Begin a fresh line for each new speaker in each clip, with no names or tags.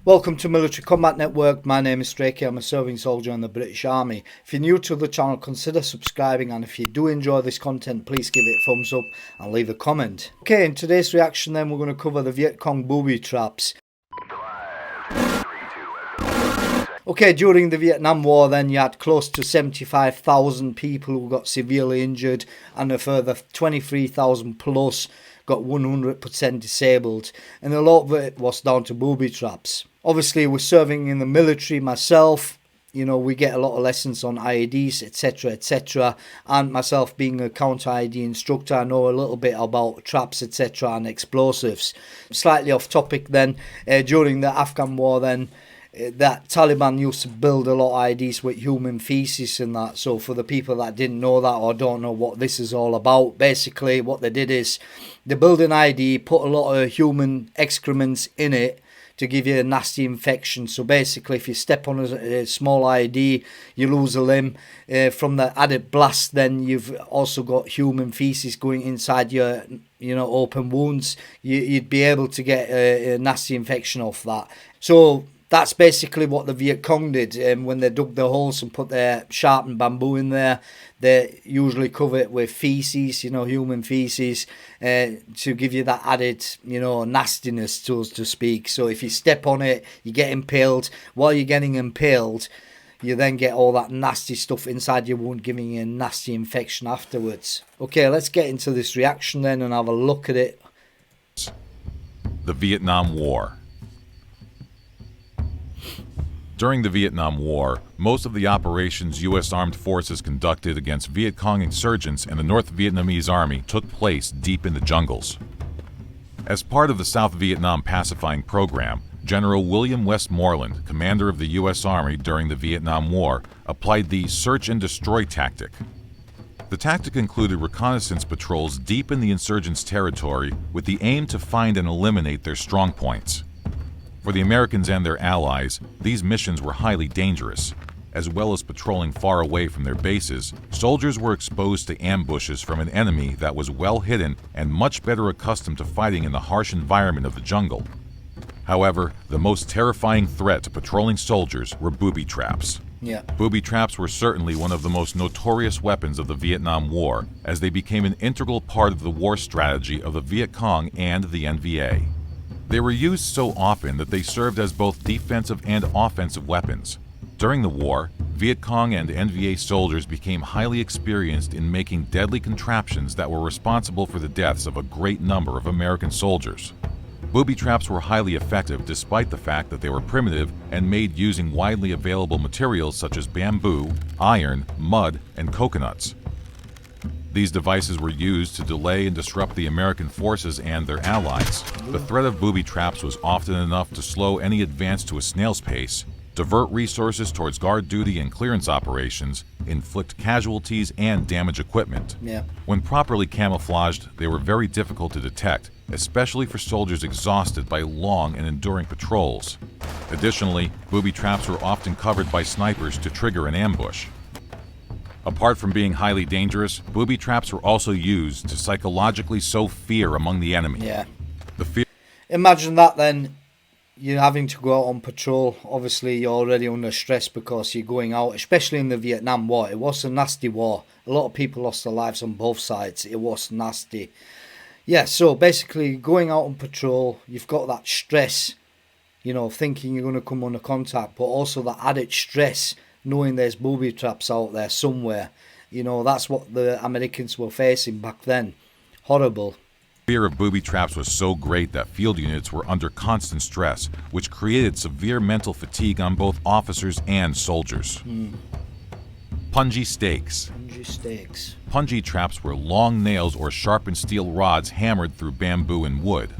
Welcome to Military Combat Network. My name is Strakey. I'm a serving soldier in the British Army. If you're new to the channel, consider subscribing, and if you do enjoy this content, please give it a thumbs up and leave a comment. Okay, in today's reaction then, we're going to cover the Vietcong Booby traps. Okay, during the Vietnam War then, you had close to 75,000 people who got severely injured, and a further 23,000 plus got 100% disabled, and a lot of it was down to booby traps. Obviously, we're serving in the military myself. You know, we get a lot of lessons on IEDs, etc, etc, and myself being a counter IED instructor, I know a little bit about traps, etc, and explosives. Slightly off topic then, during the Afghan war then, that Taliban used to build a lot of IEDs with human feces and that. So for the people that didn't know that or don't know what this is all about, basically what they did is they built an IED, put a lot of human excrements in it to give you a nasty infection. So basically, if you step on a small IED, you lose a limb. From the added blast, then you've also got human feces going inside your, open wounds. You'd be able to get a nasty infection off that. So that's basically what the Viet Cong did. When they dug the holes and put their sharpened bamboo in there, they usually cover it with feces, human feces, to give you that added, nastiness, so to speak. So if you step on it, you get impaled. While you're getting impaled, you then get all that nasty stuff inside your wound, giving you a nasty infection afterwards. Okay, let's get into this reaction then and have a look at it.
The Vietnam War. During the Vietnam War, most of the operations U.S. Armed Forces conducted against Viet Cong insurgents and the North Vietnamese Army took place deep in the jungles. As part of the South Vietnam pacifying program, General William Westmoreland, commander of the U.S. Army during the Vietnam War, applied the search and destroy tactic. The tactic included reconnaissance patrols deep in the insurgents' territory with the aim to find and eliminate their strong points. For the Americans and their allies, these missions were highly dangerous. As well as patrolling far away from their bases, soldiers were exposed to ambushes from an enemy that was well hidden and much better accustomed to fighting in the harsh environment of the jungle. However, the most terrifying threat to patrolling soldiers were booby traps. Booby traps were certainly one of the most notorious weapons of the Vietnam War, as they became an integral part of the war strategy of the Viet Cong and the NVA. They were used so often that they served as both defensive and offensive weapons. During the war, Viet Cong and NVA soldiers became highly experienced in making deadly contraptions that were responsible for the deaths of a great number of American soldiers. Booby traps were highly effective despite the fact that they were primitive and made using widely available materials such as bamboo, iron, mud, and coconuts. These devices were used to delay and disrupt the American forces and their allies. The threat of booby traps was often enough to slow any advance to a snail's pace, divert resources towards guard duty and clearance operations, inflict casualties, and damage equipment. When properly camouflaged, they were very difficult to detect, especially for soldiers exhausted by long and enduring patrols. Additionally, booby traps were often covered by snipers to trigger an ambush. Apart from being highly dangerous, booby traps were also used to psychologically sow fear among the enemy.
Imagine that then, you're having to go out on patrol. Obviously, you're already under stress because you're going out, especially in the Vietnam War. It was a nasty war. A lot of people lost their lives on both sides. It was nasty. So basically, going out on patrol, you've got that stress, thinking you're going to come under contact, but also that added stress knowing there's booby traps out there somewhere. That's what the Americans were facing back then. Horrible.
Fear of booby traps was so great that field units were under constant stress, which created severe mental fatigue on both officers and soldiers. Punji Stakes. Punji traps were long nails or sharpened steel rods hammered through bamboo and wood.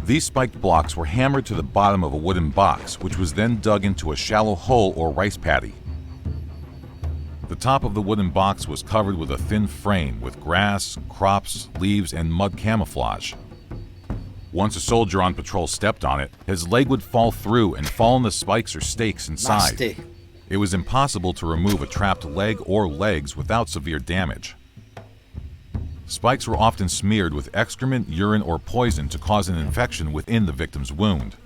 These spiked blocks were hammered to the bottom of a wooden box, which was then dug into a shallow hole or rice paddy. The top of the wooden box was covered with a thin frame with grass, crops, leaves, and mud camouflage. Once a soldier on patrol stepped on it, his leg would fall through and fall on the spikes or stakes inside.
Nasty.
It was impossible to remove a trapped leg or legs without severe damage. Spikes were often smeared with excrement, urine, or poison to cause an infection within the victim's wound.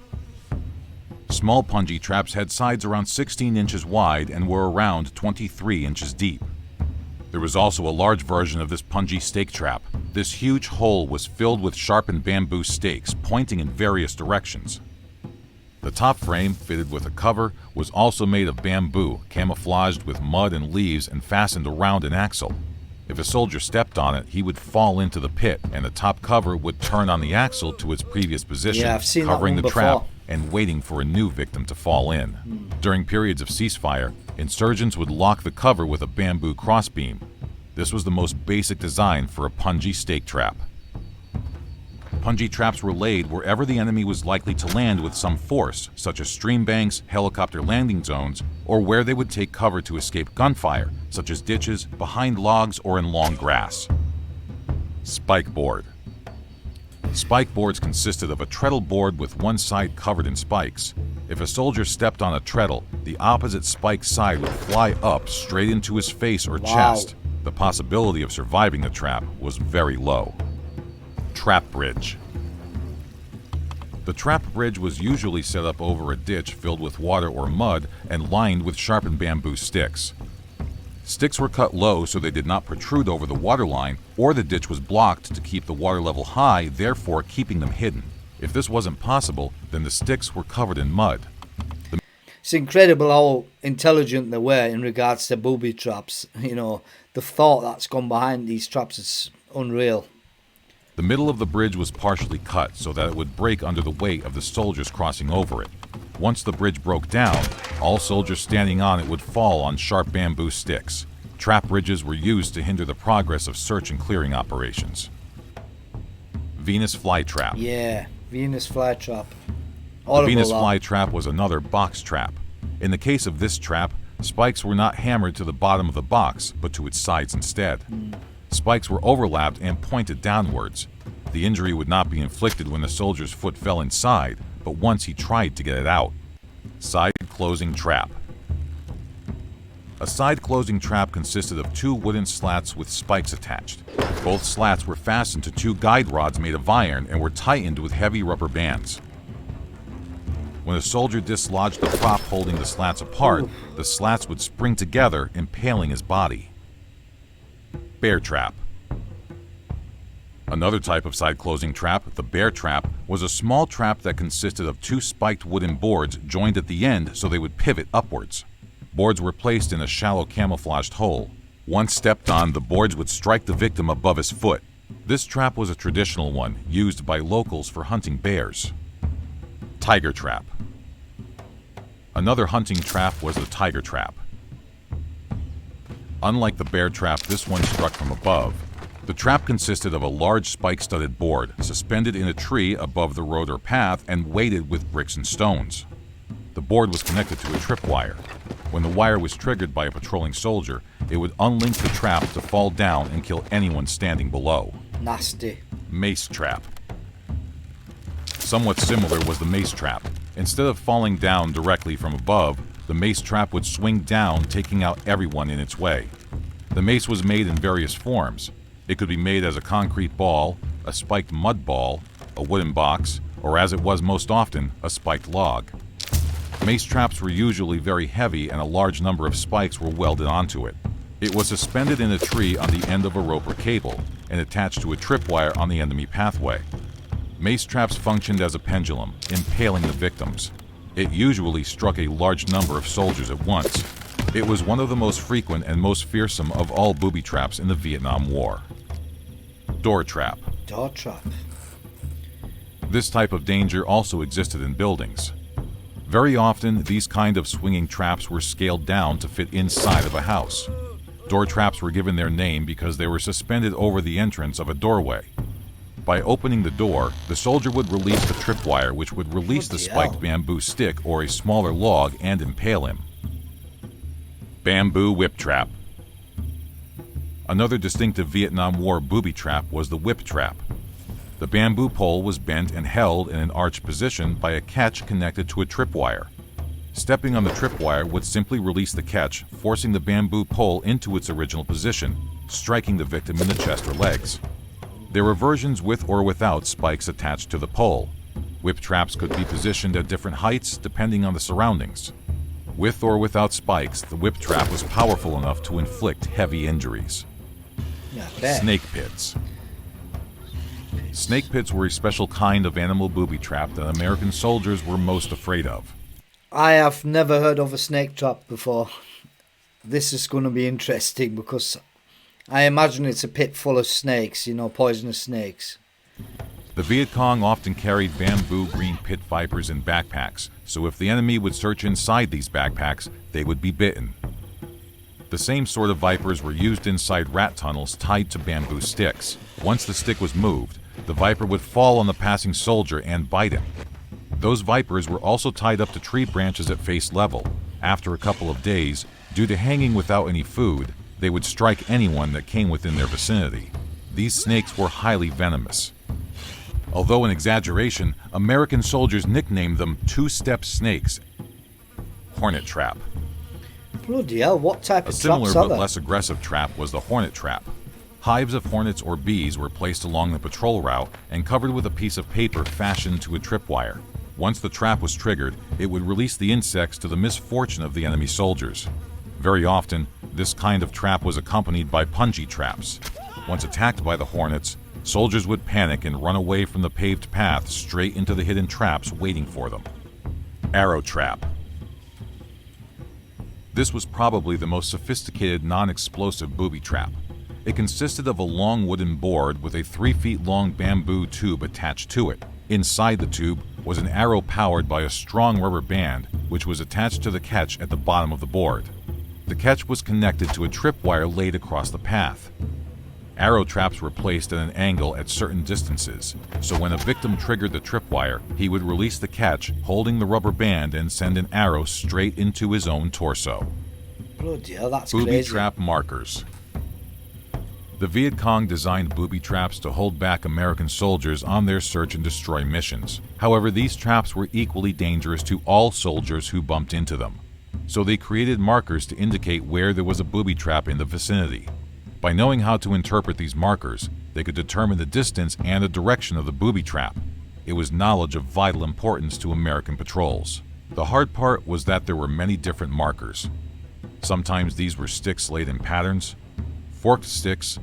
Small punji traps had sides around 16 inches wide and were around 23 inches deep. There was also a large version of this Punji stake trap. This huge hole was filled with sharpened bamboo stakes pointing in various directions. The top frame, fitted with a cover, was also made of bamboo, camouflaged with mud and leaves and fastened around an axle. If a soldier stepped on it, he would fall into the pit, and the top cover would turn on the axle to its previous position, covering the trap and waiting for a new victim to fall in. During periods of ceasefire, insurgents would lock the cover with a bamboo crossbeam. This was the most basic design for a Punji stake trap. Punji traps were laid wherever the enemy was likely to land with some force, such as stream banks, helicopter landing zones, or where they would take cover to escape gunfire, such as ditches, behind logs, or in long grass. Spike board. Spike boards consisted of a treadle board with one side covered in spikes. If a soldier stepped on a treadle, the opposite spike side would fly up straight into his face or chest. The possibility of surviving the trap was very low. Trap bridge. The trap bridge was usually set up over a ditch filled with water or mud and lined with sharpened bamboo sticks. Sticks were cut low so they did not protrude over the water line, or the ditch was blocked to keep the water level high, therefore keeping them hidden. If this wasn't possible, then the sticks were covered in mud.
It's incredible how intelligent they were in regards to booby traps. You know, the thought that's gone behind these traps is unreal.
The middle of the bridge was partially cut so that it would break under the weight of the soldiers crossing over it. Once the bridge broke down, all soldiers standing on it would fall on sharp bamboo sticks. Trap bridges were used to hinder the progress of search and clearing operations. Venus flytrap.
Yeah, Venus flytrap.
The Venus flytrap was another box trap. In the case of this trap, spikes were not hammered to the bottom of the box, but to its sides instead. Spikes were overlapped and pointed downwards. The injury would not be inflicted when the soldier's foot fell inside, but once he tried to get it out. Side closing trap. A side closing trap consisted of two wooden slats with spikes attached. Both slats were fastened to two guide rods made of iron and were tightened with heavy rubber bands. When a soldier dislodged the prop holding the slats apart, the slats would spring together, impaling his body. Bear trap. Another type of side-closing trap, the bear trap, was a small trap that consisted of two spiked wooden boards joined at the end so they would pivot upwards. Boards were placed in a shallow camouflaged hole. Once stepped on, the boards would strike the victim above his foot. This trap was a traditional one, used by locals for hunting bears. Tiger trap. Another hunting trap was the tiger trap. Unlike the bear trap, this one struck from above. The trap consisted of a large spike-studded board, suspended in a tree above the road or path and weighted with bricks and stones. The board was connected to a tripwire. When the wire was triggered by a patrolling soldier, it would unlink the trap to fall down and kill anyone standing below.
Nasty.
Mace trap. Somewhat similar was the mace trap. Instead of falling down directly from above, the mace trap would swing down, taking out everyone in its way. The mace was made in various forms. It could be made as a concrete ball, a spiked mud ball, a wooden box, or as it was most often, a spiked log. Mace traps were usually very heavy and a large number of spikes were welded onto it. It was suspended in a tree on the end of a rope or cable and attached to a tripwire on the enemy pathway. Mace traps functioned as a pendulum, impaling the victims. It usually struck a large number of soldiers at once. It was one of the most frequent and most fearsome of all booby traps in the Vietnam War. Door trap.
Door trap.
This type of danger also existed in buildings. Very often, these kind of swinging traps were scaled down to fit inside of a house. Door traps were given their name because they were suspended over the entrance of a doorway. By opening the door, the soldier would release the tripwire, which would release the spiked bamboo stick or a smaller log and impale him. Bamboo whip trap. Another distinctive Vietnam War booby trap was the whip trap. The bamboo pole was bent and held in an arched position by a catch connected to a tripwire. Stepping on the tripwire would simply release the catch, forcing the bamboo pole into its original position, striking the victim in the chest or legs. There were versions with or without spikes attached to the pole. Whip traps could be positioned at different heights depending on the surroundings. With or without spikes, the whip trap was powerful enough to inflict heavy injuries. Snake pits. Snake pits were a special kind of animal booby trap that American soldiers were most afraid of.
I have never heard of a snake trap before. This is going to be interesting because I imagine it's a pit full of snakes, you know, poisonous snakes.
The Vietcong often carried bamboo green pit vipers in backpacks, so if the enemy would search inside these backpacks, they would be bitten. The same sort of vipers were used inside rat tunnels tied to bamboo sticks. Once the stick was moved, the viper would fall on the passing soldier and bite him. Those vipers were also tied up to tree branches at face level. After a couple of days, due to hanging without any food, they would strike anyone that came within their vicinity. These snakes were highly venomous. Although an exaggeration, American soldiers nicknamed them two-step snakes. Hornet Trap.
Bloody hell, what type
A
of
similar
traps are
but
there?
less aggressive trap was the Hornet Trap. Hives of hornets or bees were placed along the patrol route and covered with a piece of paper fashioned to a tripwire. Once the trap was triggered, it would release the insects to the misfortune of the enemy soldiers. Very often, this kind of trap was accompanied by Punji traps. Once attacked by the hornets, soldiers would panic and run away from the paved path straight into the hidden traps waiting for them. Arrow Trap. This was probably the most sophisticated non-explosive booby trap. It consisted of a long wooden board with a 3 feet long bamboo tube attached to it. Inside the tube was an arrow powered by a strong rubber band, which was attached to the catch at the bottom of the board. The catch was connected to a tripwire laid across the path. Arrow traps were placed at an angle at certain distances, so when a victim triggered the tripwire, he would release the catch, holding the rubber band, and send an arrow straight into his own torso.
Bloody hell, that's
Booby
crazy.
trap markers. The Viet Cong designed booby traps to hold back American soldiers on their search and destroy missions. However, these traps were equally dangerous to all soldiers who bumped into them. So they created markers to indicate where there was a booby trap in the vicinity. By knowing how to interpret these markers, they could determine the distance and the direction of the booby trap. It was knowledge of vital importance to American patrols. The hard part was that there were many different markers. Sometimes these were sticks laid in patterns, forked sticks,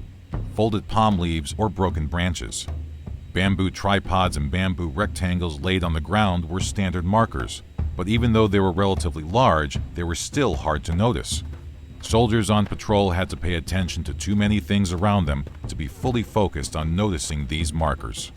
folded palm leaves, or broken branches. Bamboo tripods and bamboo rectangles laid on the ground were standard markers, but even though they were relatively large, they were still hard to notice. Soldiers on patrol had to pay attention to too many things around them to be fully focused on noticing these markers.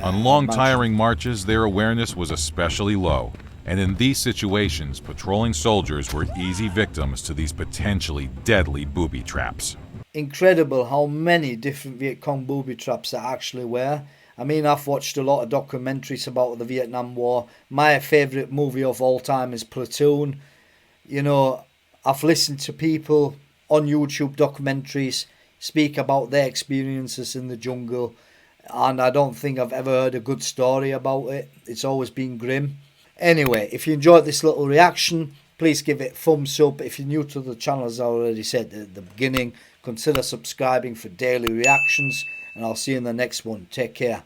On long, tiring marches, their awareness was especially low, and in these situations, patrolling soldiers were easy victims to these potentially deadly booby traps.
Incredible how many different Vietcong booby traps there actually were. I mean, I've watched a lot of documentaries about the Vietnam War. My favourite movie of all time is Platoon. You know, I've listened to people on YouTube documentaries speak about their experiences in the jungle, and I don't think I've ever heard a good story about it. It's always been grim. Anyway, if you enjoyed this little reaction, please give it a thumbs up. If you're new to the channel, as I already said at the beginning, consider subscribing for daily reactions, and I'll see you in the next one. Take care.